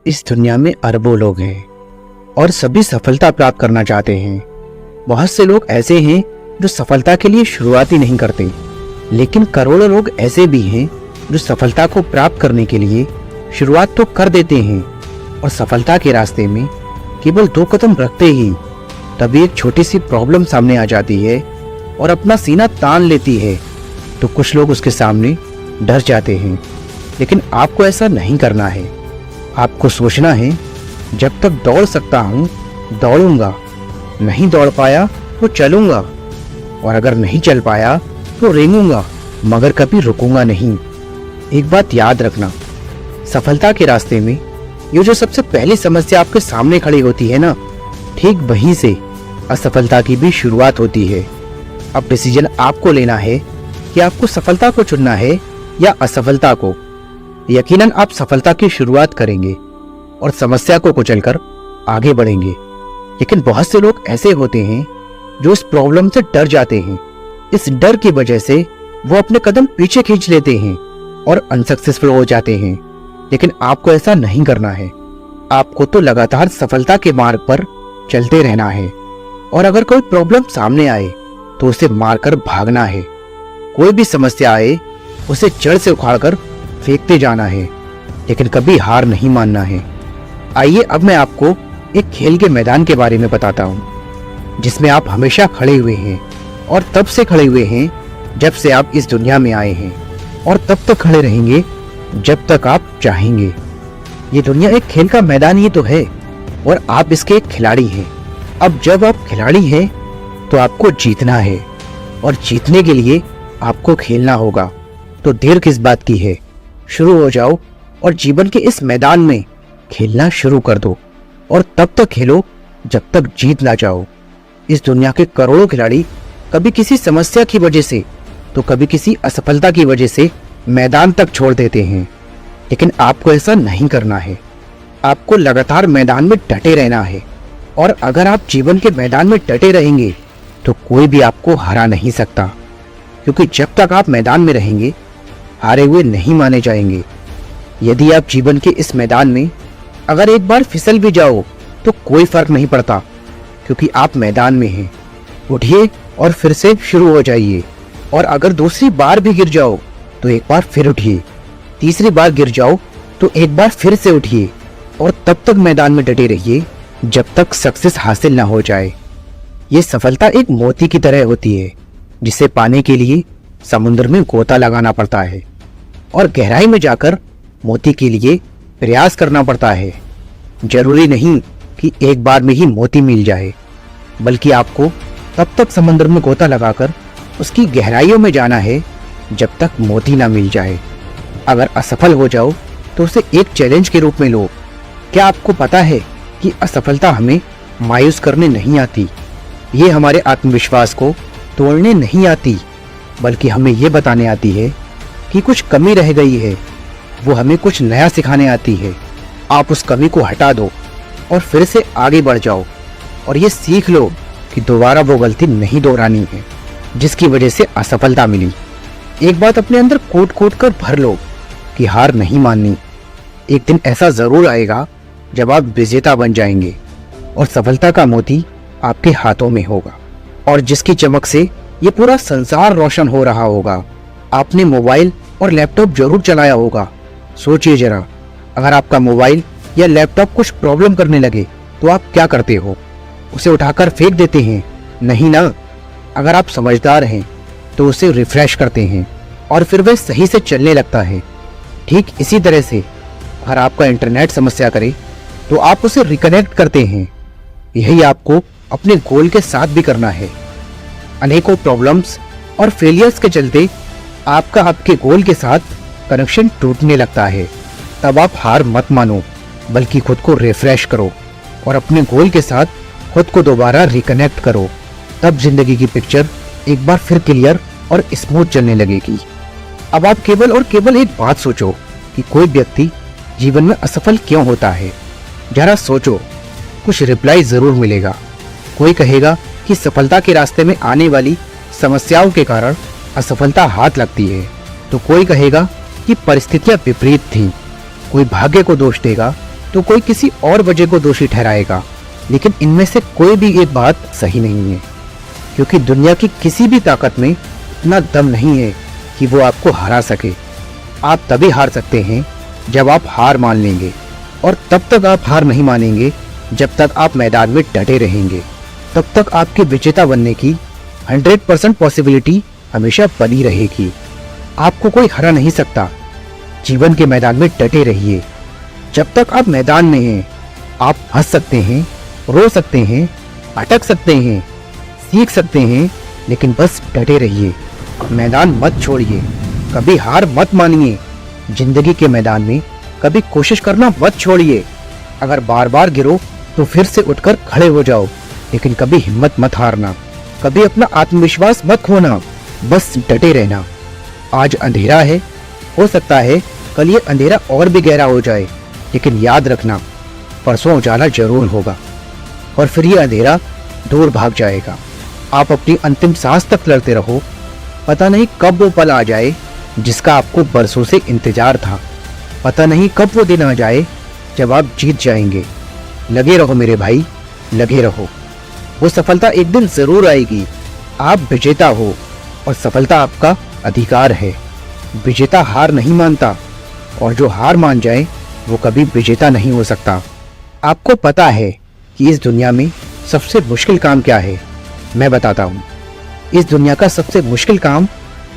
इस दुनिया में अरबों लोग हैं और सभी सफलता प्राप्त करना चाहते हैं। बहुत से लोग ऐसे हैं जो सफलता के लिए शुरुआत ही नहीं करते, लेकिन करोड़ों लोग ऐसे भी हैं जो सफलता को प्राप्त करने के लिए शुरुआत तो कर देते हैं और सफलता के रास्ते में केवल 2 कदम रखते ही तभी एक छोटी सी प्रॉब्लम सामने आ जाती है और अपना सीना तान लेती है, तो कुछ लोग उसके सामने डर जाते हैं। लेकिन आपको ऐसा नहीं करना है। आपको सोचना है, जब तक दौड़ सकता हूँ दौड़ूंगा, नहीं दौड़ पाया तो चलूंगा, और अगर नहीं चल पाया तो रेंगूंगा, मगर कभी रुकूंगा नहीं। एक बात याद रखना, सफलता के रास्ते में ये जो सबसे पहली समस्या आपके सामने खड़ी होती है ना, ठीक वहीं से असफलता की भी शुरुआत होती है। अब डिसीजन आपको लेना है कि आपको सफलता को चुनना है या असफलता को। यकीनन आप सफलता की शुरुआत करेंगे और समस्या को कुचलकर आगे बढ़ेंगे। लेकिन बहुत से लोग ऐसे होते हैं जो इस प्रॉब्लम से डर जाते हैं। इस डर की वजह से वो अपने कदम पीछे खींच लेते हैं और अनसक्सेसफुल हो जाते हैं। लेकिन आपको ऐसा नहीं करना है। आपको तो लगातार सफलता के मार्ग पर चलते रहना है, और अगर कोई प्रॉब्लम सामने आए तो उसे मारकर भागना है। कोई भी समस्या आए उसे जड़ से उखाड़कर फेंकते जाना है, लेकिन कभी हार नहीं मानना है। आइए अब मैं आपको एक खेल के मैदान के बारे में बताता हूँ, जिसमें आप हमेशा खड़े हुए हैं, और तब से खड़े हुए हैं जब से आप इस दुनिया में आए हैं, और तब तक खड़े रहेंगे जब तक आप चाहेंगे। ये दुनिया एक खेल का मैदान ही तो है, और आप इसके एक खिलाड़ी हैं। अब जब आप खिलाड़ी हैं तो आपको जीतना है, और जीतने के लिए आपको खेलना होगा। तो देर किस बात की है, शुरू हो जाओ और जीवन के इस मैदान में खेलना शुरू कर दो, और तब तक खेलो जब तक जीत ना जाओ। इस दुनिया के करोड़ों खिलाड़ी कभी किसी समस्या की वजह से तो कभी किसी असफलता की वजह से मैदान तक छोड़ देते हैं, लेकिन आपको ऐसा नहीं करना है। आपको लगातार मैदान में डटे रहना है, और अगर आप जीवन के मैदान में डटे रहेंगे तो कोई भी आपको हरा नहीं सकता, क्योंकि जब तक आप मैदान में रहेंगे हारे हुए नहीं माने जाएंगे। यदि आप जीवन के इस मैदान में अगर एक बार फिसल भी जाओ तो कोई फर्क नहीं पड़ता, क्योंकि आप मैदान में हैं। उठिए और फिर से शुरू हो जाइए, और अगर दूसरी बार भी गिर जाओ तो एक बार फिर उठिए, तीसरी बार गिर जाओ तो एक बार फिर से उठिए, और तब तक मैदान में डटे रहिए जब तक सक्सेस हासिल ना हो जाए। ये सफलता एक मोती की तरह होती है, जिसे पाने के लिए समुद्र में गोता लगाना पड़ता है, और गहराई में जाकर मोती के लिए प्रयास करना पड़ता है। जरूरी नहीं कि एक बार में ही मोती मिल जाए, बल्कि आपको तब तक समुद्र में गोता लगाकर उसकी गहराइयों में जाना है जब तक मोती ना मिल जाए। अगर असफल हो जाओ तो उसे एक चैलेंज के रूप में लो। क्या आपको पता है कि असफलता हमें मायूस करने नहीं आती, ये हमारे आत्मविश्वास को तोड़ने नहीं आती, बल्कि हमें ये बताने आती है कि कुछ कमी रह गई है, वो हमें कुछ नया सिखाने आती है। आप उस कमी को हटा दो और फिर से आगे बढ़ जाओ, और ये सीख लो कि दोबारा वो गलती नहीं दोहरानी है जिसकी वजह से असफलता मिली। एक बात अपने अंदर कोट कोट कर भर लो कि हार नहीं माननी। एक दिन ऐसा जरूर आएगा जब आप विजेता बन जाएंगे और सफलता का मोती आपके हाथों में होगा, और जिसकी चमक से ये पूरा संसार रोशन हो रहा होगा। आपने मोबाइल और लैपटॉप जरूर चलाया होगा। सोचिए जरा, अगर आपका मोबाइल या लैपटॉप कुछ प्रॉब्लम करने लगे तो आप क्या करते हो? उसे उठाकर फेंक देते हैं? नहीं ना। अगर आप समझदार हैं तो उसे रिफ्रेश करते हैं, और फिर वह सही से चलने लगता है। ठीक इसी तरह से अगर आपका इंटरनेट समस्या करे तो आप उसे रिकनेक्ट करते हैं। यही आपको अपने गोल के साथ भी करना है। अनेकों प्रॉब्लम्स और फेलियर्स के चलते आपका आपके गोल के साथ कनेक्शन टूटने लगता है। तब आप हार मत मानो, बल्कि खुद को रिफ्रेश करो और अपने गोल के साथ खुद को दोबारा रिकनेक्ट करो। तब जिंदगी की पिक्चर एक बार फिर क्लियर और स्मूथ चलने लगेगी। अब आप केवल और केवल एक बात सोचो कि कोई व्यक्ति जीवन में असफल क्यों होता है। जरा सोचो, कुछ रिप्लाई जरूर मिलेगा। कोई कहेगा कि सफलता के रास्ते में आने वाली समस्याओं के कारण असफलता हाथ लगती है, तो कोई कहेगा कि परिस्थितियां विपरीत थीं। कोई भाग्य को दोष देगा तो कोई किसी और वजह को दोषी ठहराएगा। लेकिन इनमें से कोई भी एक बात सही नहीं है, क्योंकि दुनिया की किसी भी ताकत में इतना दम नहीं है कि वो आपको हरा सके। आप तभी हार सकते हैं जब आप हार मान लेंगे, और तब तक आप हार नहीं मानेंगे जब तक आप मैदान में डटे रहेंगे। तब तक आपके विजेता बनने की 100% पॉसिबिलिटी हमेशा बनी रहेगी। आपको कोई हरा नहीं सकता। जीवन के मैदान में डटे रहिए। जब तक आप मैदान में हैं, आप हंस सकते हैं, रो सकते हैं, अटक सकते हैं, सीख सकते हैं, लेकिन बस डटे रहिए। मैदान मत छोड़िए, कभी हार मत मानिए। जिंदगी के मैदान में कभी कोशिश करना मत छोड़िए। अगर बार बार गिरो तो फिर से उठकर खड़े हो जाओ, लेकिन कभी हिम्मत मत हारना, कभी अपना आत्मविश्वास मत खोना। बस डटे रहना। आज अंधेरा है, हो सकता है कल ये अंधेरा और भी गहरा हो जाए, लेकिन याद रखना परसों उजाला जरूर होगा, और फिर ये अंधेरा दूर भाग जाएगा। आप अपनी अंतिम सांस तक लड़ते रहो। पता नहीं कब वो पल आ जाए जिसका आपको बरसों से इंतजार था। पता नहीं कब वो दिन आ जाए जब आप जीत जाएंगे। लगे रहो मेरे भाई, लगे रहो। वो सफलता एक दिन जरूर आएगी। आप विजेता हो, और सफलता आपका अधिकार है। विजेता हार नहीं मानता, और जो हार मान जाए वो कभी विजेता नहीं हो सकता। आपको पता है कि इस दुनिया में सबसे मुश्किल काम क्या है? मैं बताता हूँ। इस दुनिया का सबसे मुश्किल काम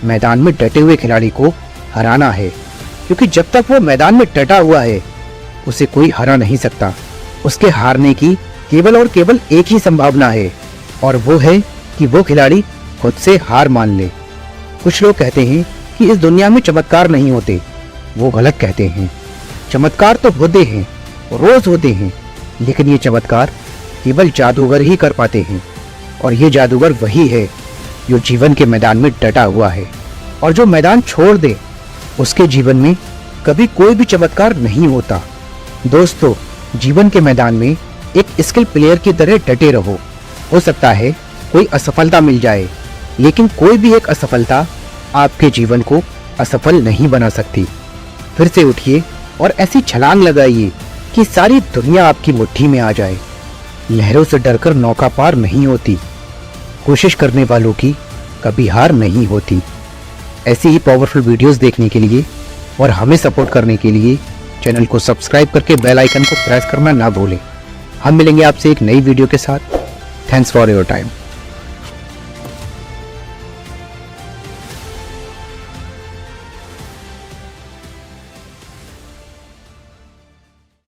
मैदान में डटे हुए खिलाड़ी को हराना है, क्योंकि जब तक वो मैदान में डटा हुआ है उसे कोई हरा नहीं सकता। उसके हारने की केवल और केवल एक ही संभावना है, और वो है कि वो खिलाड़ी खुद से हार मान ले। कुछ लोग कहते हैं कि इस दुनिया में चमत्कार नहीं होते। वो गलत कहते हैं। चमत्कार तो होते हैं, रोज होते हैं, लेकिन ये चमत्कार केवल जादूगर ही कर पाते हैं। और ये जादूगर वही है जो जीवन के मैदान में डटा हुआ है, और जो मैदान छोड़ दे उसके जीवन में कभी कोई भी चमत्कार नहीं होता। दोस्तों, जीवन के मैदान में एक स्किल प्लेयर की तरह डटे रहो। हो सकता है कोई असफलता मिल जाए, लेकिन कोई भी एक असफलता आपके जीवन को असफल नहीं बना सकती। फिर से उठिए और ऐसी छलांग लगाइए कि सारी दुनिया आपकी मुट्ठी में आ जाए। लहरों से डरकर नौका पार नहीं होती। कोशिश करने वालों की कभी हार नहीं होती। ऐसी ही पावरफुल वीडियोस देखने के लिए और हमें सपोर्ट करने के लिए चैनल को सब्सक्राइब करके बेल आइकन को प्रेस करना ना भूलें। हम मिलेंगे आपसे एक नई वीडियो के साथ। Thanks for your time.